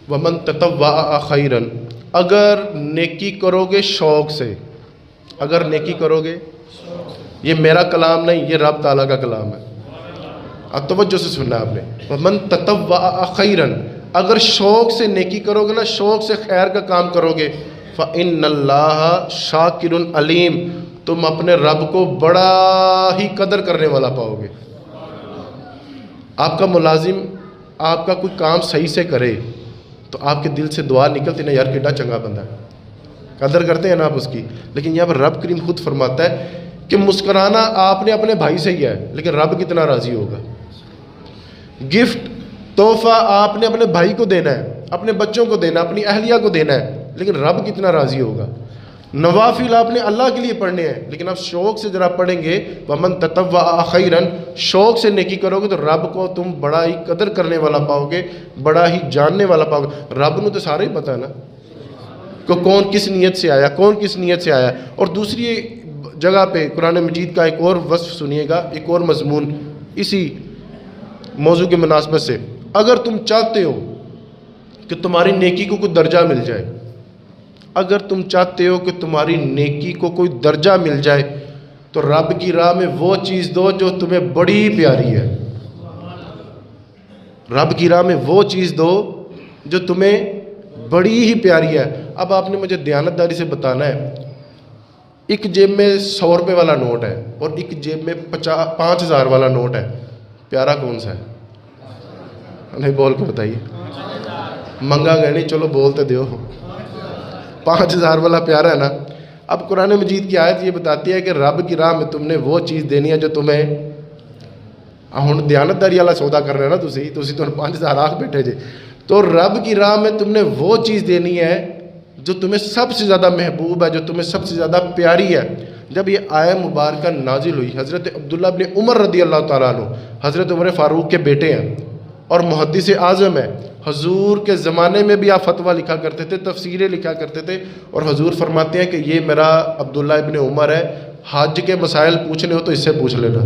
ومن تطوع خیرن، اگر نیکی کرو گے شوق سے، اگر نیکی کرو گے، یہ میرا کلام نہیں، یہ رب تعالیٰ کا کلام ہے، اب توجہ سے سننا آپ نے، ومن تطوع خیرن، اگر شوق سے نیکی کرو گے نا، شوق سے خیر کا کام کرو گے، فإن اللہ شاکر علیم، تم اپنے رب کو بڑا ہی قدر کرنے والا پاؤ گے۔ آپ کا ملازم آپ کا کوئی کام صحیح سے کرے تو آپ کے دل سے دعا نکلتی نا، یار کیڈا چنگا بندہ ہے، قدر کرتے ہیں نا آپ اس کی۔ لیکن یہاں پر رب کریم خود فرماتا ہے کہ مسکرانا آپ نے اپنے بھائی سے کیا ہے، لیکن رب کتنا راضی ہوگا۔ گفٹ تحفہ آپ نے اپنے بھائی کو دینا ہے، اپنے بچوں کو دینا ہے، اپنی اہلیہ کو دینا ہے، لیکن رب کتنا راضی ہوگا۔ نوافل آپ نے اللہ کے لیے پڑھنے ہیں، لیکن آپ شوق سے ذرا پڑھیں گے، ومن تطوع خیرن، شوق سے نیکی کرو گے تو رب کو تم بڑا ہی قدر کرنے والا پاؤ گے، بڑا ہی جاننے والا پاؤ گے۔ رب نے تو سارا ہی پتہ ہے نا کہ کون کس نیت سے آیا، کون کس نیت سے آیا۔ اور دوسری جگہ پہ قرآن مجید کا ایک اور وصف سنیے گا، ایک اور مضمون اسی موضوع کی مناسبت سے، اگر تم چاہتے ہو کہ تمہاری نیکی کو کوئی درجہ مل جائے، اگر تم چاہتے ہو کہ تمہاری نیکی کو کوئی درجہ مل جائے تو رب کی راہ میں وہ چیز دو جو تمہیں بڑی پیاری ہے، رب کی راہ میں وہ چیز دو جو تمہیں بڑی ہی پیاری ہے۔ اب آپ نے مجھے دیانتداری سے بتانا ہے، ایک جیب میں 100 روپے والا نوٹ ہے اور ایک جیب میں 5000 والا نوٹ ہے، پیارا کون سا ہے؟ نہیں بول کے بتائیے، منگا گئے نہیں، چلو بولتے دیو، 5000 والا پیارا ہے نا۔ اب قرآن مجید کی آیت یہ بتاتی ہے کہ رب کی راہ میں تم نے وہ چیز دینی ہے جو تمہیں، ہن دیانتداری والا سودا کر رہے نا تسی تو 5000 آکھ بیٹھے جے، تو رب کی راہ میں تم نے وہ چیز دینی ہے جو تمہیں سب سے زیادہ محبوب ہے، جو تمہیں سب سے زیادہ پیاری ہے۔ جب یہ آیہ مبارکہ نازل ہوئی، حضرت عبداللہ بن عمر رضی اللہ تعالیٰ عنہ، حضرت عمر فاروق کے بیٹے ہیں اور محدث اعظم ہے، حضور کے زمانے میں بھی آپ فتویٰ لکھا کرتے تھے، تفسیریں لکھا کرتے تھے، اور حضور فرماتے ہیں کہ یہ میرا عبداللہ ابن عمر ہے، حج کے مسائل پوچھنے ہو تو اس سے پوچھ لینا،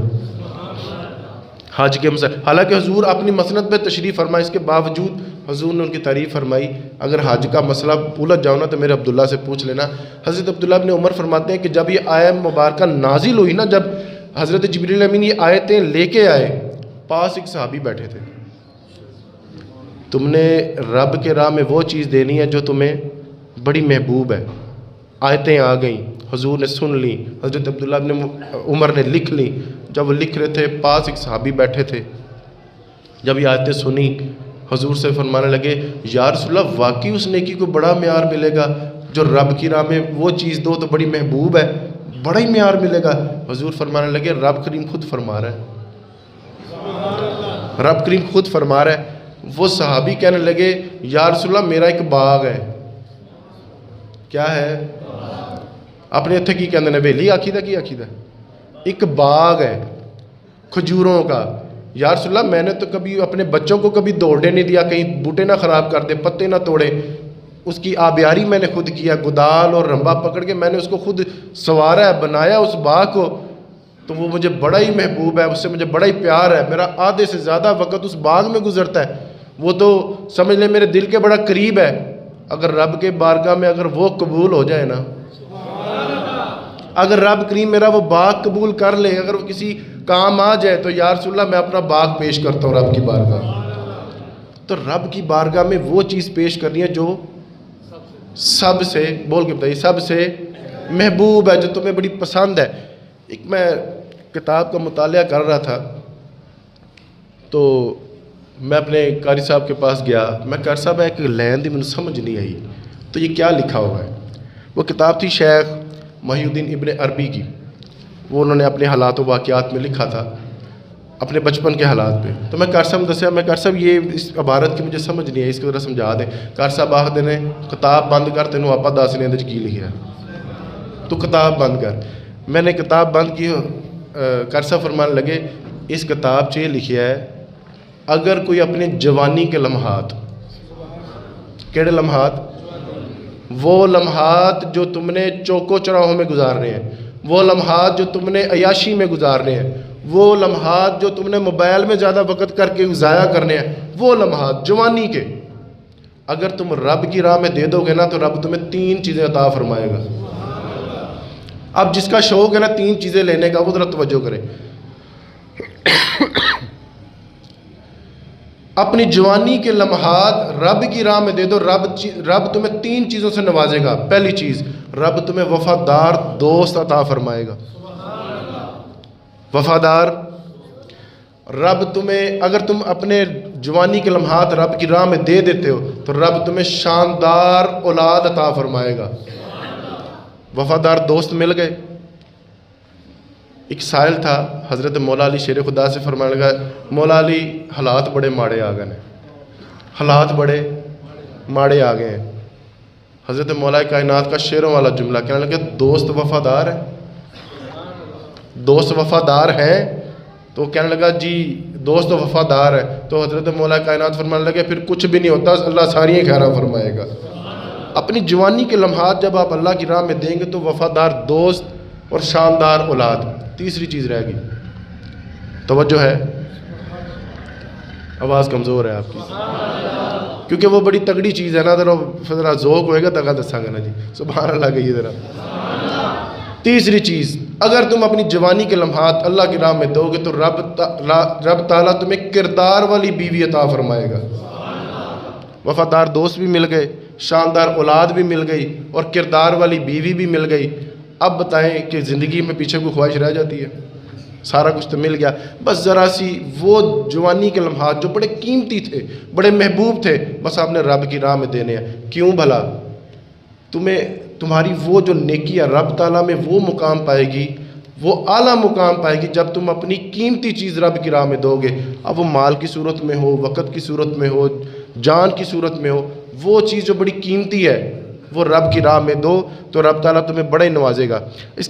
حج کے مسائل۔ حالانکہ حضور اپنی مسند پہ تشریف فرمائے، اس کے باوجود حضور نے ان کی تعریف فرمائی، اگر حج کا مسئلہ الجھ جاؤ نا تو میرے عبداللہ سے پوچھ لینا۔ حضرت عبداللہ ابن عمر فرماتے ہیں کہ جب یہ آیہ مبارکہ نازل ہوئی نا، جب حضرت جبریل امین یہ آیتیں لے کے آئے، پاس ایک صحابی بیٹھے تھے، تم نے رب کے راہ میں وہ چیز دینی ہے جو تمہیں بڑی محبوب ہے۔ آیتیں آ گئیں، حضور نے سن لی، حضرت عبداللہ ابن عمر نے لکھ لی، جب وہ لکھ رہے تھے پاس ایک صحابی بیٹھے تھے، جب یہ آیتیں سنی حضور سے فرمانے لگے، یا رسول اللہ واقعی اس نیکی کو بڑا معیار ملے گا جو رب کی راہ میں وہ چیز دو تو بڑی محبوب ہے، بڑا ہی معیار ملے گا۔ حضور فرمانے لگے، رب کریم خود فرما رہا ہے، رب کریم خود فرما رہا ہے۔ وہ صحابی کہنے لگے، یا رسول اللہ میرا ایک باغ ہے۔ کیا ہے؟ اپنے اتھے کی کہنے نے بیلی آکھیدہ کی آکھیدہ، ایک باغ ہے کھجوروں کا۔ یا رسول اللہ میں نے تو کبھی اپنے بچوں کو کبھی دوڑنے نہیں دیا، کہیں بوٹے نہ خراب کر دے، پتے نہ توڑے، اس کی آبیاری میں نے خود کیا، گدال اور رمبا پکڑ کے میں نے اس کو خود سنوارا ہے، بنایا اس باغ کو، تو وہ مجھے بڑا ہی محبوب ہے، اس سے مجھے بڑا ہی پیار ہے، میرا آدھے سے زیادہ وقت اس باغ میں گزرتا ہے، وہ تو سمجھ لیں میرے دل کے بڑا قریب ہے۔ اگر رب کے بارگاہ میں اگر وہ قبول ہو جائے نا، اگر رب کریم میرا وہ باغ قبول کر لے، اگر وہ کسی کام آ جائے تو یا رسول اللہ میں اپنا باغ پیش کرتا ہوں رب کی بارگاہ۔ تو رب کی بارگاہ میں وہ چیز پیش کرنی ہے جو سب سے، بول کے بتائیے، سب سے محبوب ہے، جو تمہیں بڑی پسند ہے۔ ایک میں کتاب کا مطالعہ کر رہا تھا تو میں اپنے قاری صاحب کے پاس گیا، میں قاری صاحب ایک لائن دی مجھے سمجھ نہیں آئی، تو یہ کیا لکھا ہوا ہے؟ وہ کتاب تھی شیخ محی الدین ابن عربی کی، وہ انہوں نے اپنے حالات و واقعات میں لکھا تھا، اپنے بچپن کے حالات پہ۔ تو میں قاری صاحب دسیا، میں قاری صاحب یہ اس عبارت کی مجھے سمجھ نہیں آئی، اس کی ذرا سمجھا دیں۔ قاری صاحب آخدے نے کتاب بند کر، تینوں آپا دس نے اندر کی لکھا ہے، تو کتاب بند کر۔ میں نے کتاب بند کی، قاری صاحب فرمانے لگے اس کتاب سے لکھیا ہے، اگر کوئی اپنے جوانی کے لمحات، کیڑے لمحات؟ وہ لمحات جو تم نے چوکو چراہوں میں گزارنے ہیں، وہ لمحات جو تم نے عیاشی میں گزارنے ہیں، وہ لمحات جو تم نے موبائل میں زیادہ وقت کر کے ضائع کرنے ہیں، وہ لمحات جوانی کے، اگر تم رب کی راہ میں دے دو گے نا تو رب تمہیں 3 چیزیں عطا فرمائے گا۔ اب جس کا شوق ہے نا 3 چیزیں لینے کا وہ ذرا توجہ کرے۔ اپنی جوانی کے لمحات رب کی راہ میں دے دو، رب تمہیں 3 چیزوں سے نوازے گا۔ پہلی چیز، رب تمہیں وفادار دوست عطا فرمائے گا۔ وفادار رب تمہیں، اگر تم اپنے جوانی کے لمحات رب کی راہ میں دے دیتے ہو تو رب تمہیں شاندار اولاد عطا فرمائے گا۔ وفادار دوست مل گئے۔ ایک سائل تھا، حضرت مولا علی شیر خدا سے فرمانے لگا، مولا علی حالات بڑے ماڑے آ گئے ہیں، حالات بڑے ماڑے آ گئے ہیں۔ حضرت مولا کائنات کا شیروں والا جملہ کہنے لگا، دوست وفادار ہے، دوست وفادار ہیں؟ تو کہنے لگا جی دوست وفادار ہے۔ تو حضرت مولا کائنات فرمانے لگے پھر کچھ بھی نہیں ہوتا، اللہ ساری خیرہ فرمائے گا۔ اپنی جوانی کے لمحات جب آپ اللہ کی راہ میں دیں گے تو وفادار دوست اور شاندار اولاد۔ تیسری چیز رہ گئی، توجہ ہے، آواز کمزور ہے آپ کی، کیونکہ وہ بڑی تگڑی چیز ہے نا، ذرا ذوق ہوئے گا تگا دساں گا نا جی، سبحان اللہ کہیے ذرا۔ تیسری چیز، اگر تم اپنی جوانی کے لمحات اللہ کی راہ میں دو گے تو رب تعالیٰ تمہیں کردار والی بیوی عطا فرمائے گا۔ وفادار دوست بھی مل گئے، شاندار اولاد بھی مل گئی اور کردار والی بیوی بھی مل گئی۔ اب بتائیں کہ زندگی میں پیچھے کوئی خواہش رہ جاتی ہے؟ سارا کچھ تو مل گیا، بس ذرا سی وہ جوانی کے لمحات جو بڑے قیمتی تھے، بڑے محبوب تھے، بس آپ نے رب کی راہ میں دینے ہیں۔ کیوں بھلا؟ تمہاری وہ جو نیکی ہے رب تعالیٰ میں وہ مقام پائے گی، وہ اعلیٰ مقام پائے گی جب تم اپنی قیمتی چیز رب کی راہ میں دو گے۔ اب وہ مال کی صورت میں ہو، وقت کی صورت میں ہو، جان کی صورت میں ہو، وہ چیز جو بڑی قیمتی ہے وہ رب کی راہ میں دو تو رب تعالیٰ تمہیں بڑا ہی نوازے گا۔ اس کے